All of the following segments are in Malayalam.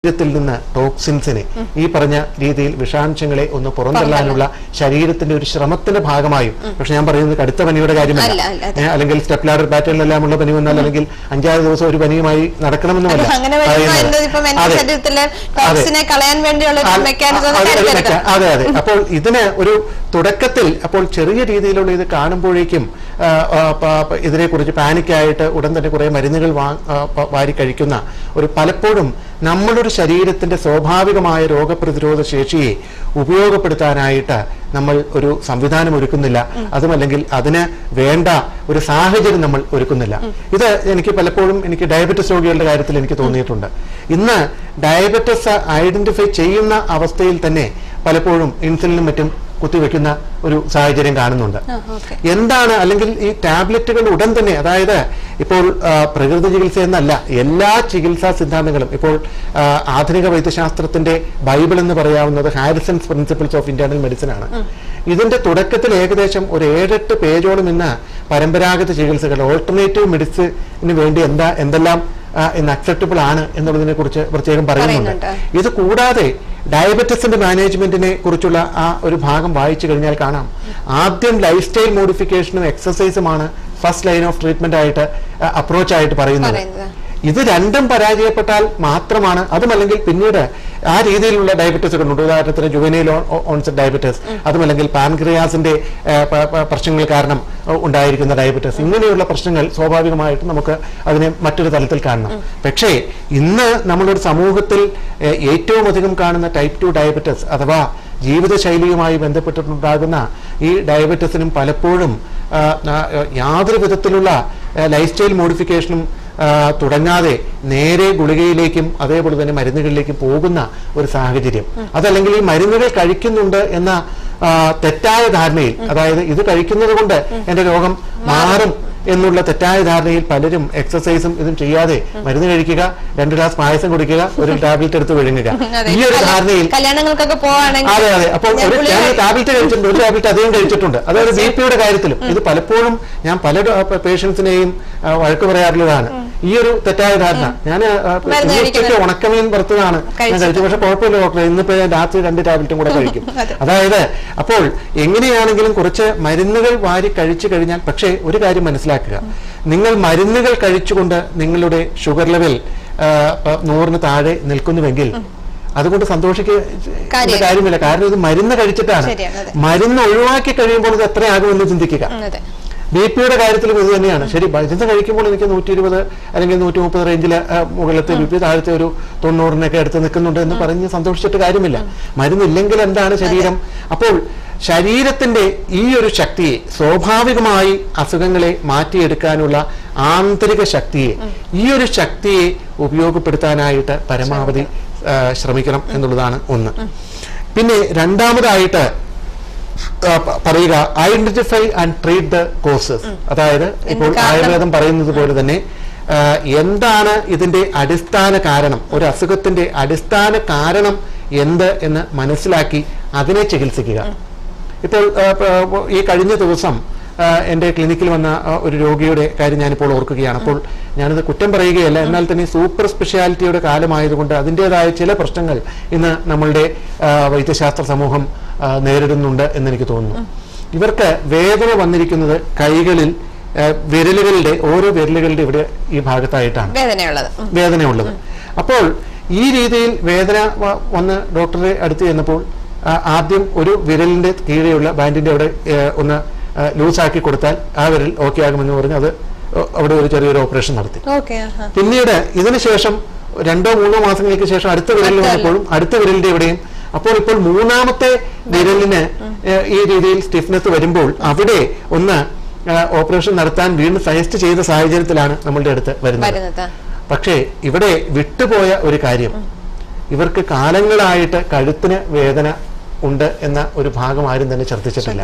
ശരീരത്തിൽ നിന്ന് ടോക്സിൻസിനെ ഈ പറഞ്ഞ രീതിയിൽ വിഷാംശങ്ങളെ ഒന്ന് പുറന്തള്ളാനുള്ള ശരീരത്തിന്റെ ഒരു ശ്രമത്തിന്റെ ഭാഗമായും, പക്ഷെ ഞാൻ പറയുന്നത് കടുത്ത പനിയുടെ കാര്യമല്ല, അല്ലെങ്കിൽ സ്റ്റെപ്പ് ലാഡർ പാറ്റേണിലെല്ലാം ഉള്ള പനി വന്നാൽ അല്ലെങ്കിൽ 5-6 ദിവസം ഒരു പനിയുമായി നടക്കണമെന്നുമല്ല. അതെ അതെ. അപ്പോൾ ഇതിന് ഒരു തുടക്കത്തിൽ അപ്പോൾ ചെറിയ രീതിയിലുള്ള ഇത് കാണുമ്പോഴേക്കും ഇതിനെക്കുറിച്ച് പാനിക്കായിട്ട് ഉടൻ തന്നെ കുറെ മരുന്നുകൾ വാരി കഴിക്കുന്ന ഒരു പലപ്പോഴും നമ്മളുടെ ശരീരത്തിന്റെ സ്വാഭാവികമായ രോഗപ്രതിരോധ ശേഷിയെ ഉപയോഗപ്പെടുത്താനായിട്ട് നമ്മൾ ഒരു സംവിധാനം ഒരുക്കുന്നില്ല, അതുമല്ലെങ്കിൽ അതിന് വേണ്ട ഒരു സാഹചര്യം നമ്മൾ ഒരുക്കുന്നില്ല. ഇത് എനിക്ക് പലപ്പോഴും ഡയബറ്റിസ് രോഗികളുടെ കാര്യത്തിൽ എനിക്ക് തോന്നിയിട്ടുണ്ട്. ഇന്ന് ഡയബറ്റിസ് ഐഡന്റിഫൈ ചെയ്യുന്ന അവസ്ഥയിൽ തന്നെ പലപ്പോഴും ഇൻസുലിനും മറ്റും കുത്തിവെക്കുന്ന ഒരു സാഹചര്യം കാണുന്നുണ്ട്. എന്താണ്, അല്ലെങ്കിൽ ഈ ടാബ്ലറ്റുകൾ ഉടൻ തന്നെ, അതായത് ഇപ്പോൾ പ്രകൃതി ചികിത്സ എന്നല്ല, എല്ലാ ചികിത്സാ സിദ്ധാന്തങ്ങളും ഇപ്പോൾ ആധുനിക വൈദ്യശാസ്ത്രത്തിന്റെ ബൈബിൾ എന്ന് പറയാവുന്നത് Harrisons principles of internal medicine ആണ്. ഇതിന്റെ തുടക്കത്തിൽ ഏകദേശം ഒരു 7-8 പേജോളം ഇന്ന് പരമ്പരാഗത ചികിത്സകൾ, ഓൾട്ടർനേറ്റീവ് മെഡിസിന് വേണ്ടി എന്തെല്ലാം ഇന്ന് അക്സെപ്റ്റബിൾ ആണ് എന്നുള്ളതിനെ കുറിച്ച് പ്രത്യേകം പറയുന്നുണ്ട്. ഇത് കൂടാതെ ഡയബറ്റിസിന്റെ മാനേജ്മെന്റിനെ കുറിച്ചുള്ള ആ ഒരു ഭാഗം വായിച്ചു കഴിഞ്ഞാൽ കാണാം, ആദ്യം ലൈഫ് സ്റ്റൈൽ മോഡിഫിക്കേഷനും എക്സസൈസുമാണ് ഫസ്റ്റ് ലൈൻ ഓഫ് ട്രീറ്റ്മെന്റ് ആയിട്ട് അപ്രോച്ച് ആയിട്ട് പറയുന്നത്. ഇത് രണ്ടും പരാജയപ്പെട്ടാൽ മാത്രമാണ്, അതുമല്ലെങ്കിൽ പിന്നീട് ആ രീതിയിലുള്ള ഡയബറ്റിസുകളുണ്ട്. ഉദാഹരണത്തിന് ജുവനൈൽ ഓൺസെറ്റ് ഡയബറ്റിസ്, അതുമല്ലെങ്കിൽ പാൻക്രിയാസിന്റെ പ്രശ്നങ്ങൾ കാരണം ഉണ്ടായിരിക്കുന്ന ഡയബറ്റിസ്, ഇങ്ങനെയുള്ള പ്രശ്നങ്ങൾ സ്വാഭാവികമായിട്ട് നമുക്ക് അതിനെ മറ്റൊരു തലത്തിൽ കാണണം. പക്ഷേ ഇന്ന് നമ്മളൊരു സമൂഹത്തിൽ ഏറ്റവും അധികം കാണുന്ന ടൈപ്പ് 2 ഡയബറ്റിസ് അഥവാ ജീവിതശൈലിയുമായി ബന്ധപ്പെട്ടിട്ടുണ്ടാകുന്ന ഈ ഡയബറ്റിസിനും പലപ്പോഴും യാതൊരു വിധത്തിലുള്ള ലൈഫ് സ്റ്റൈൽ മോഡിഫിക്കേഷനും തുടങ്ങാതെ നേരെ ഗുളികയിലേക്കും അതേപോലെ തന്നെ മരുന്നുകളിലേക്കും പോകുന്ന ഒരു സാഹചര്യം, അതല്ലെങ്കിൽ ഈ മരുന്നുകൾ കഴിക്കുന്നുണ്ട് എന്ന തെറ്റായ ധാരണയിൽ, അതായത് ഇത് കഴിക്കുന്നത് കൊണ്ട് എന്റെ രോഗം മാറും എന്നുള്ള തെറ്റായ ധാരണയിൽ പലരും എക്സസൈസും ഇതും ചെയ്യാതെ മരുന്ന് കഴിക്കുക, 2 ഗ്ലാസ് പായസം കുടിക്കുക, ഒരു ടാബ്ലറ്റ് എടുത്ത് വിഴുങ്ങുക, ഈ ഒരു ധാരണയിൽ. അതെ അതെ. അപ്പോൾ ഞാൻ ടാബ്ലറ്റ് കഴിച്ചിട്ടുണ്ട്, ഒരു ടാബ്ലറ്റ് അധികം കഴിച്ചിട്ടുണ്ട്. അതായത് ബിപിയുടെ കാര്യത്തിലും ഇത് പലപ്പോഴും ഞാൻ പല പേഷ്യൻസിനെയും വഴക്ക് പറയാറുള്ളതാണ് ഈ ഒരു തെറ്റായ ധാരണ. ഞാൻ ഉച്ചയ്ക്ക് ഉണക്കമീൻ വറുത്തതാണ് ഞാൻ കഴിച്ചത്, പക്ഷെ കുഴപ്പമില്ല ഡോക്ടർ, ഇന്നിപ്പോ ഞാൻ രാത്രി 2 ടാബ്ലറ്റും കൂടെ കഴിക്കും. അതായത് അപ്പോൾ എങ്ങനെയാണെങ്കിലും കുറച്ച് മരുന്നുകൾ വാരി കഴിച്ചു കഴിഞ്ഞാൽ, പക്ഷേ ഒരു കാര്യം മനസ്സിലാക്കുക, നിങ്ങൾ മരുന്നുകൾ കഴിച്ചുകൊണ്ട് നിങ്ങളുടെ ഷുഗർ ലെവൽ 100-ന് താഴെ നിൽക്കുന്നുവെങ്കിൽ അതുകൊണ്ട് സന്തോഷിക്കുന്ന കാര്യമില്ല. കാരണം ഇത് മരുന്ന് കഴിച്ചിട്ടാണ്. മരുന്ന് ഒഴിവാക്കി കഴിയുമ്പോൾ ഇത് എത്രയാകുമെന്ന് ചിന്തിക്കുക. ബിപിയുടെ കാര്യത്തിലും ഇത് തന്നെയാണ്. ശരി, മരുന്ന് കഴിക്കുമ്പോൾ എനിക്ക് 120 അല്ലെങ്കിൽ 130 റേഞ്ചില് മുകളിലത്തെ ബിപി, താഴത്തെ ഒരു 90-നൊക്കെ അടുത്ത് നിൽക്കുന്നുണ്ട് എന്ന് പറഞ്ഞ് സന്തോഷിച്ചിട്ട് കാര്യമില്ല. മരുന്നില്ലെങ്കിൽ എന്താണ് ശരീരം? അപ്പോൾ ശരീരത്തിന്റെ ഈ ഒരു ശക്തിയെ, സ്വാഭാവികമായി അസുഖങ്ങളെ മാറ്റിയെടുക്കാനുള്ള ആന്തരിക ശക്തിയെ, ഈ ഒരു ശക്തിയെ ഉപയോഗപ്പെടുത്താനായിട്ട് പരമാവധി ശ്രമിക്കണം എന്നുള്ളതാണ് ഒന്ന്. പിന്നെ രണ്ടാമതായിട്ട് പറയുക, identify and treat the causes. അതായത് ഇപ്പോൾ ആയുർവേദം പറയുന്നത് പോലെ തന്നെ എന്താണ് ഇതിന്റെ അടിസ്ഥാന കാരണം, ഒരു അസുഖത്തിന്റെ അടിസ്ഥാന കാരണം എന്ത് എന്ന് മനസ്സിലാക്കി അതിനെ ചികിത്സിക്കുക. ഇപ്പോൾ ഈ കഴിഞ്ഞ ദിവസം എൻ്റെ ക്ലിനിക്കിൽ വന്ന ഒരു രോഗിയുടെ കാര്യം ഞാനിപ്പോൾ ഓർക്കുകയാണ്. അപ്പോൾ ഞാനത് കുറ്റം പറയുകയല്ല, എന്നാൽ തന്നെ സൂപ്പർ സ്പെഷ്യാലിറ്റിയുടെ കാലമായതുകൊണ്ട് അതിൻ്റെതായ ചില പ്രശ്നങ്ങൾ ഇന്ന് നമ്മളുടെ വൈദ്യശാസ്ത്ര സമൂഹം നേരിടുന്നുണ്ട് എന്നെനിക്ക് തോന്നുന്നു. ഇവർക്ക് വേദന വന്നിരിക്കുന്നത് കൈകളിൽ വിരലുകളുടെ, ഓരോ വിരലുകളുടെ ഇവിടെ ഈ ഭാഗത്തായിട്ടാണ് വേദനയുള്ളത്. അപ്പോൾ ഈ രീതിയിൽ വേദന വന്ന് ഡോക്ടറെ അടുത്ത് ചെന്നപ്പോൾ ആദ്യം ഒരു വിരലിന്റെ കീഴെയുള്ള ബാൻഡിന്റെ അവിടെ ഒന്ന് ലൂസാക്കി കൊടുത്താൽ ആ വിരൽ ഓക്കെ ആകുമെന്ന് പറഞ്ഞ് അത് അവിടെ ഒരു ചെറിയൊരു ഓപ്പറേഷൻ നടത്തി. പിന്നീട് ഇതിനുശേഷം 2-3 മാസങ്ങൾക്ക് ശേഷം അടുത്ത വിരലിൽ വന്നപ്പോഴും അടുത്ത വിരലിന്റെ ഇവിടെയും, അപ്പോൾ ഇപ്പോൾ 3ാമത്തെ വിരലിന് ഈ രീതിയിൽ സ്റ്റിഫ്നെസ് വരുമ്പോൾ അവിടെ ഒന്ന് ഓപ്പറേഷൻ നടത്താൻ വീണ്ടും സജസ്റ്റ് ചെയ്ത സാഹചര്യത്തിലാണ് നമ്മളുടെ അടുത്ത് വരുന്നത്. പക്ഷേ ഇവിടെ വിട്ടുപോയ ഒരു കാര്യം, ഇവർക്ക് കാലങ്ങളായിട്ട് കഴുത്തിന് വേദന ഉണ്ട് എന്ന ഒരു ഭാഗം ആരും തന്നെ ശ്രദ്ധിച്ചിട്ടില്ല.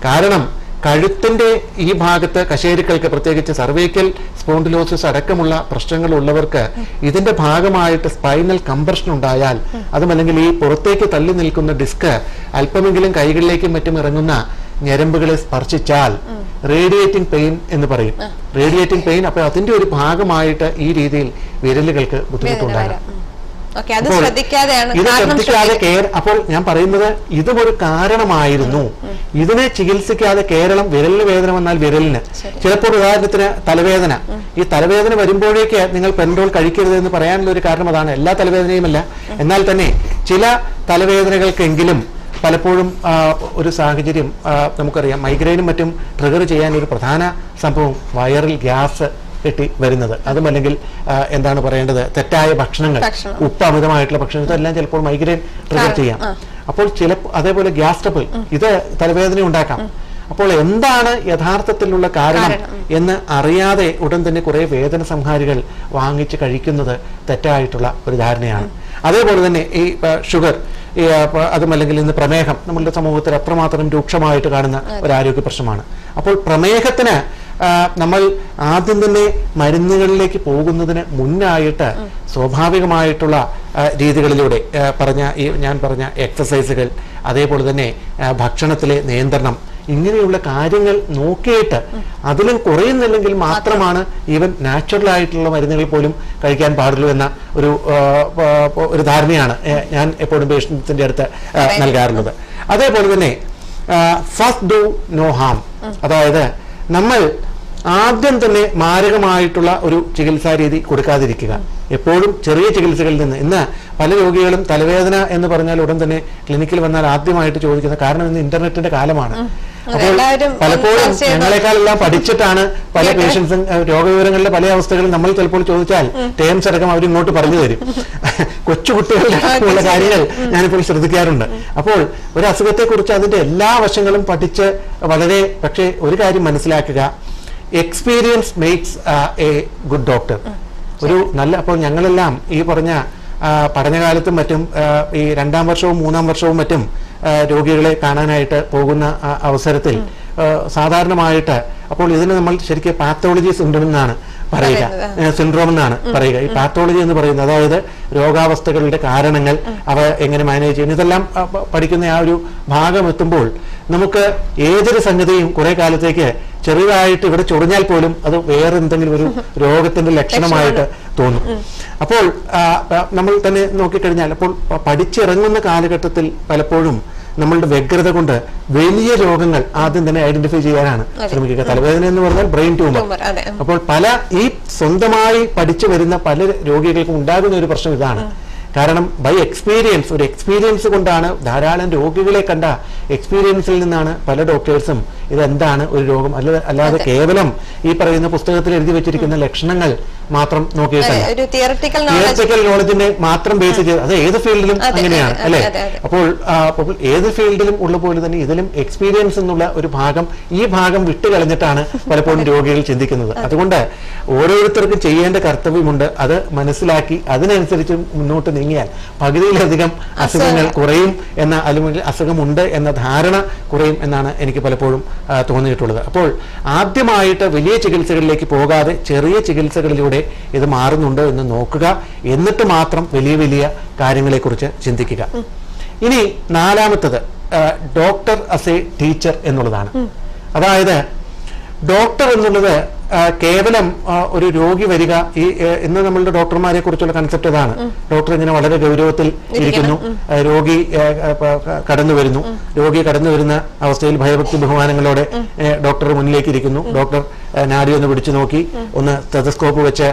കാരണം കഴുത്തിന്റെ ഈ ഭാഗത്ത് കശേരുക്കൾക്ക്, പ്രത്യേകിച്ച് സർവൈക്കൽ സ്പോണ്ടിലോസിസ് അടക്കമുള്ള പ്രശ്നങ്ങൾ ഉള്ളവർക്ക് ഇതിന്റെ ഭാഗമായിട്ട് സ്പൈനൽ കംപ്രഷൻ ഉണ്ടായാൽ, അതുമല്ലെങ്കിൽ ഈ പുറത്തേക്ക് തള്ളി നിൽക്കുന്ന ഡിസ്ക് അല്പമെങ്കിലും കൈകളിലേക്കും മറ്റും ഇറങ്ങുന്ന ഞരമ്പുകളെ സ്പർശിച്ചാൽ റേഡിയേറ്റിംഗ് പെയിൻ എന്ന് പറയും. റേഡിയേറ്റിംഗ് പെയിൻ, അപ്പൊ അതിന്റെ ഒരു ഭാഗമായിട്ട് ഈ രീതിയിൽ വിരലുകൾക്ക് ബുദ്ധിമുട്ടുണ്ടാകാം. ഇത് ശ്രദ്ധിക്കാതെ അപ്പോൾ ഞാൻ പറയുന്നത് ഇതും ഒരു കാരണമായിരുന്നു. ഇതിനെ ചികിത്സിക്കാതെ കേരളം വിരലിന് വേദന വന്നാൽ വിരലിന്, ചിലപ്പോൾ ഉദാഹരണത്തിന് തലവേദന, ഈ തലവേദന വരുമ്പോഴേക്ക് നിങ്ങൾ പെൻഡോൾ കഴിക്കരുത് എന്ന് പറയാനുള്ള ഒരു കാരണം അതാണ്. എല്ലാ തലവേദനയുമല്ല, എന്നാൽ തന്നെ ചില തലവേദനകൾക്കെങ്കിലും പലപ്പോഴും ഒരു സാഹചര്യം നമുക്കറിയാം. മൈഗ്രെയിനും മറ്റും ട്രിഗർ ചെയ്യാൻ ഒരു പ്രധാന സംഭവം വയറിൽ ഗ്യാസ് കെട്ടി വരുന്നത്, അതുമല്ലെങ്കിൽ എന്താണ് പറയേണ്ടത്, തെറ്റായ ഭക്ഷണങ്ങൾ, ഉപ്പ് അമിതമായിട്ടുള്ള ഭക്ഷണം, ഇതെല്ലാം ചിലപ്പോൾ മൈഗ്രെയിൻ ട്രിഗർ ചെയ്യാം. അപ്പോൾ അതേപോലെ ഗ്യാസ് ട്രബിൾ, ഇത് തലവേദന ഉണ്ടാക്കാം. അപ്പോൾ എന്താണ് യഥാർത്ഥത്തിലുള്ള കാരണം എന്ന് അറിയാതെ ഉടൻ തന്നെ കുറെ വേദന സംഹാരികൾ വാങ്ങിച്ച് കഴിക്കുന്നത് തെറ്റായിട്ടുള്ള ഒരു ധാരണയാണ്. അതേപോലെ തന്നെ ഈ ഷുഗർ, അതുമല്ലെങ്കിൽ ഇന്ന് പ്രമേഹം നമ്മളുടെ സമൂഹത്തിൽ അത്രമാത്രം രൂക്ഷമായിട്ട് കാണുന്ന ഒരു ആരോഗ്യ പ്രശ്നമാണ്. അപ്പോൾ പ്രമേഹത്തിന് നമ്മൾ ആദ്യം തന്നെ മരുന്നുകളിലേക്ക് പോകുന്നതിന് മുന്നായിട്ട് സ്വാഭാവികമായിട്ടുള്ള രീതികളിലൂടെ ഞാൻ പറഞ്ഞ എക്സസൈസുകൾ, അതേപോലെ തന്നെ ഭക്ഷണത്തിലെ നിയന്ത്രണം, ഇങ്ങനെയുള്ള കാര്യങ്ങൾ നോക്കിയിട്ട് അതിലും കുറയുന്നില്ലെങ്കിൽ മാത്രമാണ് ഈവൻ നാച്ചുറൽ ആയിട്ടുള്ള മരുന്നുകൾ പോലും കഴിക്കാൻ പാടുള്ളൂ എന്ന ഒരു ധാരണയാണ് ഞാൻ എപ്പോഴും പേഷ്യൻസിന്റെ അടുത്ത് നൽകാറുള്ളത്. അതേപോലെ തന്നെ ഫസ്റ്റ് ഡു നോ ഹാം, അതായത് നമ്മൾ ആദ്യം തന്നെ മാരകമായിട്ടുള്ള ഒരു ചികിത്സാ രീതി കൊടുക്കാതിരിക്കുക. എപ്പോഴും ചെറിയ ചികിത്സകളിൽ നിന്ന്, ഇന്ന് പല രോഗികളും തലവേദന എന്ന് പറഞ്ഞാൽ ഉടൻ തന്നെ ക്ലിനിക്കിൽ വന്നാൽ ആദ്യമായിട്ട് ചോദിക്കുന്ന കാരണം ഇന്ന് ഇന്റർനെറ്റിന്റെ കാലമാണ്. അപ്പോൾ പലപ്പോഴും ഞങ്ങളെക്കാളെല്ലാം പഠിച്ചിട്ടാണ് പല പേഷ്യൻസും രോഗവിവരങ്ങളിലെ പല അവസ്ഥകളും നമ്മൾ ചിലപ്പോൾ ചോദിച്ചാൽ ടേംസ് അടക്കം അവരിങ്ങോട്ട് പറഞ്ഞു തരും. കൊച്ചുകുട്ടികളുടെ ഉള്ള കാര്യങ്ങൾ ഞാനിപ്പോൾ ശ്രദ്ധിക്കാറുണ്ട്. അപ്പോൾ ഒരു അസുഖത്തെക്കുറിച്ച് അതിന്റെ എല്ലാ വശങ്ങളും പഠിച്ച് പക്ഷേ ഒരു കാര്യം മനസ്സിലാക്കുക, experience makes A good doctor. അപ്പോൾ ഞങ്ങളെല്ലാം ഈ പറഞ്ഞ പഠനകാലത്തും മറ്റും ഈ 2ാം വർഷവും 3ാം വർഷവും മറ്റും രോഗികളെ കാണാനായിട്ട് പോകുന്ന അവസരത്തിൽ സാധാരണമായിട്ട് അപ്പോൾ ഇതിന് നമ്മൾ ശരിക്കും പാത്തോളജി സിൻഡ്രോം എന്നാണ് പറയുക, ഈ പാത്തോളജി എന്ന് പറയുന്നത്, അതായത് രോഗാവസ്ഥകളുടെ കാരണങ്ങൾ, അവ എങ്ങനെ മാനേജ് ചെയ്യുന്നു, ഇതെല്ലാം പഠിക്കുന്ന ആ ഒരു ഭാഗം എത്തുമ്പോൾ നമുക്ക് ഏതൊരു സംഗതിയും കുറെ കാലത്തേക്ക് ചെറുതായിട്ട് ഇവിടെ ചൊറിഞ്ഞാൽ പോലും അത് വേറെ എന്തെങ്കിലും ഒരു രോഗത്തിന്റെ ലക്ഷണമായിട്ട് തോന്നും. അപ്പോൾ നമ്മൾ തന്നെ നോക്കിക്കഴിഞ്ഞാൽ അപ്പോൾ പഠിച്ചിറങ്ങുന്ന കാലഘട്ടത്തിൽ പലപ്പോഴും നമ്മളുടെ വ്യഗ്രത കൊണ്ട് വലിയ രോഗങ്ങൾ ആദ്യം തന്നെ ഐഡന്റിഫൈ ചെയ്യാനാണ് ശ്രമിക്കുക. തലവേദന എന്ന് പറഞ്ഞാൽ ബ്രെയിൻ ട്യൂമർ. അപ്പോൾ ഈ സ്വന്തമായി പഠിച്ചു വരുന്ന പല രോഗികൾക്കും ഉണ്ടാകുന്ന ഒരു പ്രശ്നം ഇതാണ്. കാരണം ബൈ എക്സ്പീരിയൻസ്, ഒരു എക്സ്പീരിയൻസ് കൊണ്ടാണ്, ധാരാളം രോഗികളെ കണ്ട എക്സ്പീരിയൻസിൽ നിന്നാണ് പല ഡോക്ടേഴ്സും ഇതെന്താണ് ഒരു രോഗം അല്ലാതെ കേവലം ഈ പറയുന്ന പുസ്തകത്തിൽ എഴുതി വെച്ചിരിക്കുന്ന ലക്ഷണങ്ങൾ മാത്രം നോക്കിയിട്ടല്ല, തിയററ്റിക്കൽ നോളജിന്റെ മാത്രം ബേസ് ചെയ്ത്, അത് ഏത് ഫീൽഡിലും അങ്ങനെയാണ് അല്ലെ. അപ്പോൾ ഏത് ഫീൽഡിലും ഉള്ള പോലെ തന്നെ ഇതിലും എക്സ്പീരിയൻസ് എന്നുള്ള ഒരു ഭാഗം, ഈ ഭാഗം വിട്ടുകളഞ്ഞിട്ടാണ് പലപ്പോഴും രോഗികൾ ചിന്തിക്കുന്നത്. അതുകൊണ്ട് ഓരോരുത്തർക്കും ചെയ്യേണ്ട കർത്തവ്യമുണ്ട്. അത് മനസ്സിലാക്കി അതിനനുസരിച്ച് മുന്നോട്ട് നീങ്ങിയാൽ പകുതിയിലധികം അസുഖങ്ങൾ കുറയും അല്ലെങ്കിൽ അസുഖമുണ്ട് എന്ന ധാരണ കുറയും എന്നാണ് എനിക്ക് പലപ്പോഴും തോന്നിയിട്ടുള്ളത്. അപ്പോൾ ആദ്യമായിട്ട് വലിയ ചികിത്സകളിലേക്ക് പോകാതെ ചെറിയ ചികിത്സകളിലൂടെ ഇത് മാറുന്നുണ്ടോ എന്ന് നോക്കുക, എന്നിട്ട് മാത്രം വലിയ വലിയ കാര്യങ്ങളെക്കുറിച്ച് ചിന്തിക്കുക. ഇനി 4ാമത്തത് ഡോക്ടർ ആസ് എ ടീച്ചർ എന്നുള്ളതാണ്. അതായത് ഡോക്ടർ എന്നുള്ളത് കേവലം ഒരു രോഗി വരിക, ഇന്ന് നമ്മളുടെ ഡോക്ടർമാരെ കുറിച്ചുള്ള കൺസെപ്റ്റ് ഇതാണ്. ഡോക്ടർ ഇങ്ങനെ വളരെ ഗൗരവത്തിൽ ഇരിക്കുന്നു, രോഗി കടന്നു വരുന്ന അവസ്ഥയിൽ ഭയഭക്തി ബഹുമാനങ്ങളോടെ ഡോക്ടർ മുന്നിലേക്ക് ഇരിക്കുന്നു. ഡോക്ടർ നാഡി ഒന്ന് പിടിച്ചു നോക്കി, ഒന്ന് സ്റ്റെതസ്കോപ്പ് വെച്ച്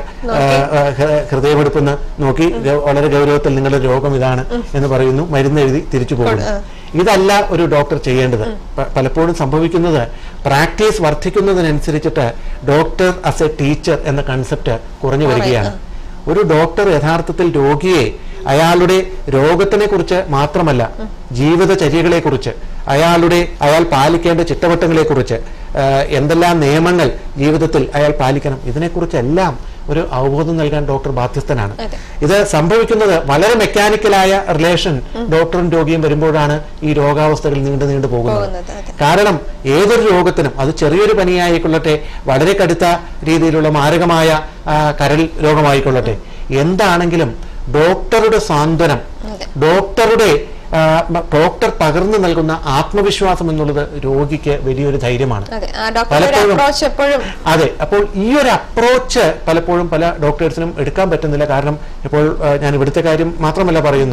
ഹൃദയമെടുപ്പൊന്ന് നോക്കി, വളരെ ഗൗരവത്തിൽ നിങ്ങളുടെ രോഗം ഇതാണ് എന്ന് പറയുന്നു, മരുന്ന് എഴുതി തിരിച്ചു പോകുന്നു. ഇതല്ല ഒരു ഡോക്ടർ ചെയ്യേണ്ടത്. പലപ്പോഴും സംഭവിക്കുന്നത് പ്രാക്ടീസ് വർദ്ധിക്കുന്നതിനനുസരിച്ചിട്ട് ഡോക്ടർ ആസ് എ ടീച്ചർ എന്ന കൺസെപ്റ്റ് കുറഞ്ഞു വരികയാണ്. ഒരു ഡോക്ടർ യഥാർത്ഥത്തിൽ രോഗിയെ അയാളുടെ രോഗത്തിനെ കുറിച്ച് മാത്രമല്ല, ജീവിതചര്യകളെ കുറിച്ച്, അയാൾ പാലിക്കേണ്ട ചിട്ടവട്ടങ്ങളെ കുറിച്ച്, എന്തെല്ലാം നിയമങ്ങൾ ജീവിതത്തിൽ അയാൾ പാലിക്കണം, ഇതിനെക്കുറിച്ചെല്ലാം ഒരു അവബോധം നൽകാൻ ഡോക്ടർ ബാധ്യസ്ഥനാണ്. ഇത് സംഭവിക്കുന്നത് വളരെ മെക്കാനിക്കലായ റിലേഷൻ ഡോക്ടറും രോഗിയും വരുമ്പോഴാണ് ഈ രോഗാവസ്ഥകൾ നീണ്ടു പോകുന്നത്. കാരണം ഏതൊരു രോഗത്തിനും, അത് ചെറിയൊരു പനിയായിക്കൊള്ളട്ടെ, വളരെ കടുത്ത രീതിയിലുള്ള മാരകമായ കരൾ രോഗമായിക്കൊള്ളട്ടെ, എന്താണെങ്കിലും ഡോക്ടറുടെ സാന്ത്വനം, ഡോക്ടറുടെ ഡോക്ടർ പകർന്നു നൽകുന്ന ആത്മവിശ്വാസം എന്നുള്ളത് രോഗിക്ക് വലിയൊരു ധൈര്യമാണ്. അതെ, അപ്പോൾ ഈ ഒരു അപ്രോച്ച് പലപ്പോഴും പല ഡോക്ടേഴ്സിനും എടുക്കാൻ പറ്റുന്നില്ല. കാരണം ഇപ്പോൾ ഞാൻ ഇവിടുത്തെ കാര്യം മാത്രമല്ല പറയുന്നത്,